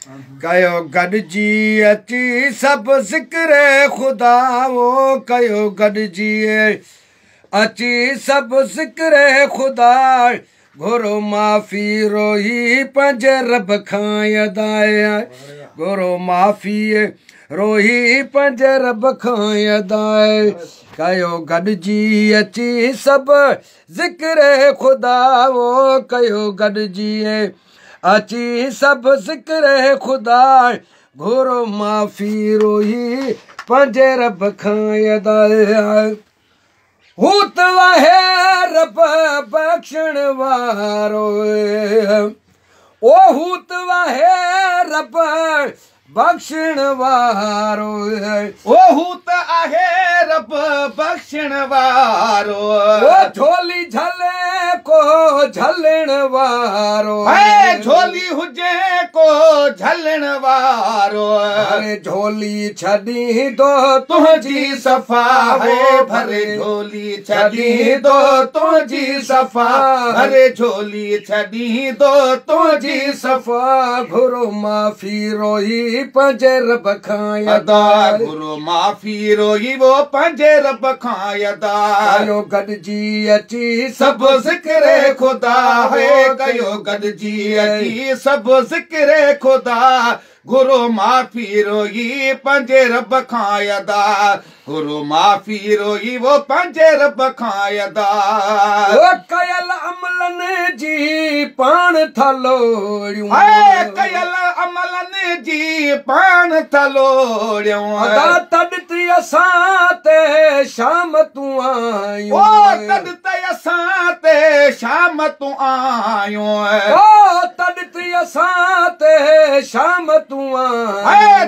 कयो गॾिजी अची सभु ज़िक्र ख़ुदा वो कयो गॾिजी अची सभु ज़िक्र ख़ुदा घुरो माफ़ी रोही पंहिंजे रब खां अदाए घुरो माफ़ी रोही पंहिंजे रब खां अदाए कयो गॾिजी अची सभु ज़िक्र ख़ुदा वो कयो गॾिजी अची सभु ज़िक्र ख़ुदा घुरो माफ़ी रोही पंहिंजे रब खां अदाए हू त आहे रब बख़्शण वारो ओ हू त आहे रब बख़्शण वारो ओ हू त आहे रब बख़्शण वारो ओ झोली झले को झलण वारो झोली हुजे को झलण वारो अरे झोली छॾी दो तुंहिंजी सफ़ा है भरे झोली छॾी दो तुंहिंजी सफ़ा भरे झोली छॾी दो तुंहिंजी सफ़ा घुरो माफ़ी रोही पंहिंजे रब खां अदा घुरो माफ़ी रोही वो पंहिंजे रब खां अदा कयो गॾिजी अची सभु ज़िक्र ख़ुदा है कयो गॾिजी अची सभु ज़िक्र ख़ुदा घुरो माफ़ी रोही पंहिंजे रब खां अदा घुरो माफ़ी रोही वो पंहिंजे रब खां अदा कयल अमलनि जी पाण थलोड़ियूं कयल अमलनि जी पाण थलोड़ियूं अदा तॾहिं असां ते शाम तूं आयूं तॾहिं असां ते शाम तूं आयूं तॾहिं असां ते शाम तूं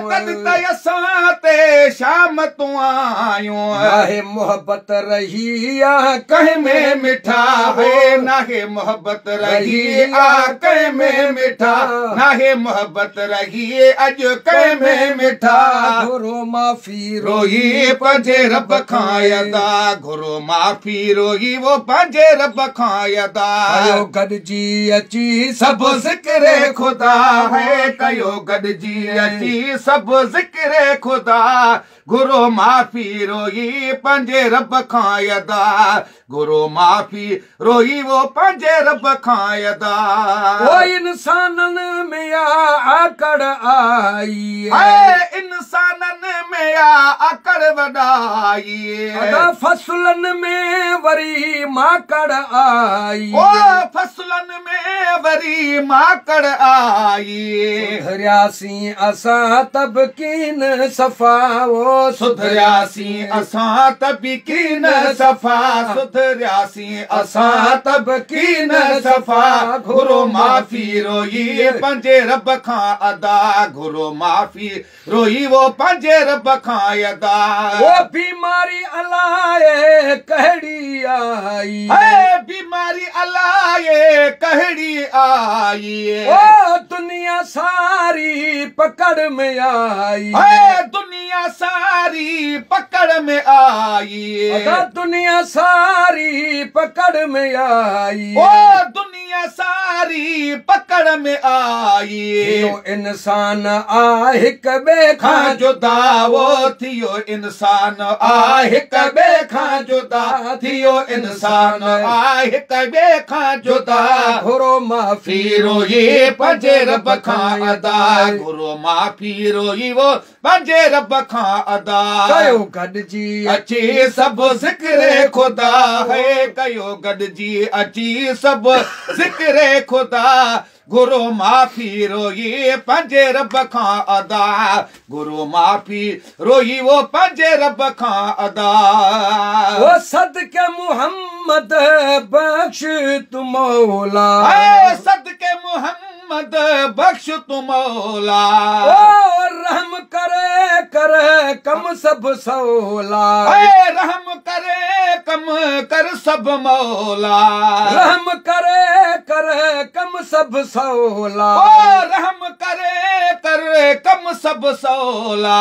तॾहिं असां ते शाम तूं आयूं नाहे मोहब्बत रही आ कंहिं में मिठा है नाहे मोहब्बत रही आ कंहिं में मिठा नाहे मोहब्बत रही अॼु कंहिं में मिठा घुरो माफ़ी रोही पंहिंजे रब खां अदा घुरो माफ़ी रोही वो पंहिंजे रब खां अदा कयो गॾिजी अची सभु ज़िक्र ख़ुदा है कयो गॾिजी अची सभु ज़िक्र ख़ुदा घुरो माफ़ी रोही पंहिंजे रब खां अदा घुरो माफ़ी रोही वो पंहिंजे रब खां अदा ओ इंसाननि में आकड़ आई इंसाननि में आकड़ वॾाई फसलनि में वरी माकड़ आई ओ फसलनि में वरी माकड़ आई सुधरियासीं असां तबकीन सफ़ा वो सुधरियासीं असां तबकीन सफ़ा सुधरियासीं असां तबकीन सफ़ा घुरो माफ़ी रोही पंहिंजे रब खां अदा घुरो माफ़ी रोही वो पंहिंजे रब खां अदा वो बीमारी अलाए कहिड़ी आई बीमारी अलाए कहिड़ी आई ओ दुनिया सारी पकड़ में आई दुनिया सारी पकड़ में आई दुनिया सारी पकड़ में आई ओ दुनिया सारी पकड़ में आई इंसान आ हिक ॿिए खां जुदा वो थियो इंसान आ हिक ॿिए खां जुदा थियो इंसान आ हिक ॿिए खां जुदा घुरो माफ़ी रोही पंहिंजे रब खां अदा घुरो माफ़ी रोही वो पंहिंजे रब खां अदा कयो गॾिजी अची सभु ज़िक्र ख़ुदा है कयो गॾिजी अची सभु ज़िक्र ख़ुदा घुरो माफ़ी रोही पंहिंजे रब खां अदा घुरो माफ़ी रोही वो पंहिंजे रब खां अदा वो सदके मुहम्मद बख्श तू मौला सदके मोहम्मद बख्श तू मौला रहम करे कम सब सौला रहम करे कम कर सब मौला रहम करे कम सब सौला रहम करे कर कम सभु सवला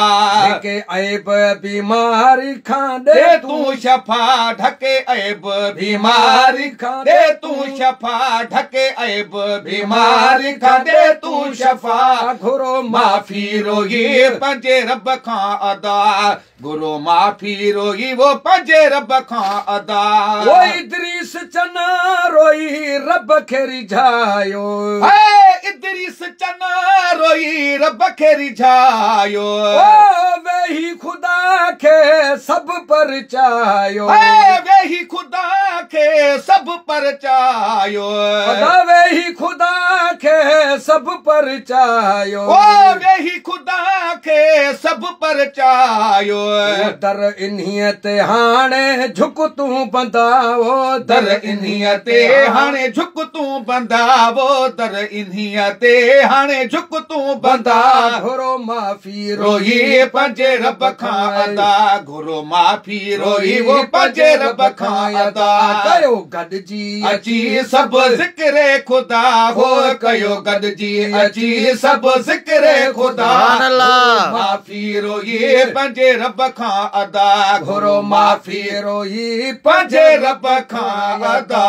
ढके ऐब बीमारी खां दे तूं शफ़ा ढके ऐब बीमारी खां दे तूं शफ़ा ढके ऐब बीमारी खां दे तूं शफ़ा घुरो माफ़ी रोई पंहिंजे रब खां अदा घुरो माफ़ी रोई वो पंहिंजे रब खां अदा वो इदरीस चना रोई रब खे रिझायो इदरीस चना रोई रब खे रिझायो वेही खुदा खे सभु परचायो वेही खुदा खे सभु परचायो वेही खुदा खे सभु परचायो वेही खुदा खे सभु परचायो दर इन्हीअ ते हाणे झुक तूं बंदावो दर इन्हीअ ते हाणे झुक तूं बंदावो दर इन्हीअ ते हाणे झुक तूं बंदा घुरो माफ़ी रोई पंहिंजे रब खां अदा घुरो माफ़ी रोई वो पंहिंजे रब खां अदा कयो गॾिजी अची सभु ज़िक्र ख़ुदा हो कयो गॾिजी अची सभु ज़िक्र ख़ुदा माफ़ी रोई पंहिंजे रब खां अदा घुरो माफ़ी रोई पंहिंजे रब खां अदा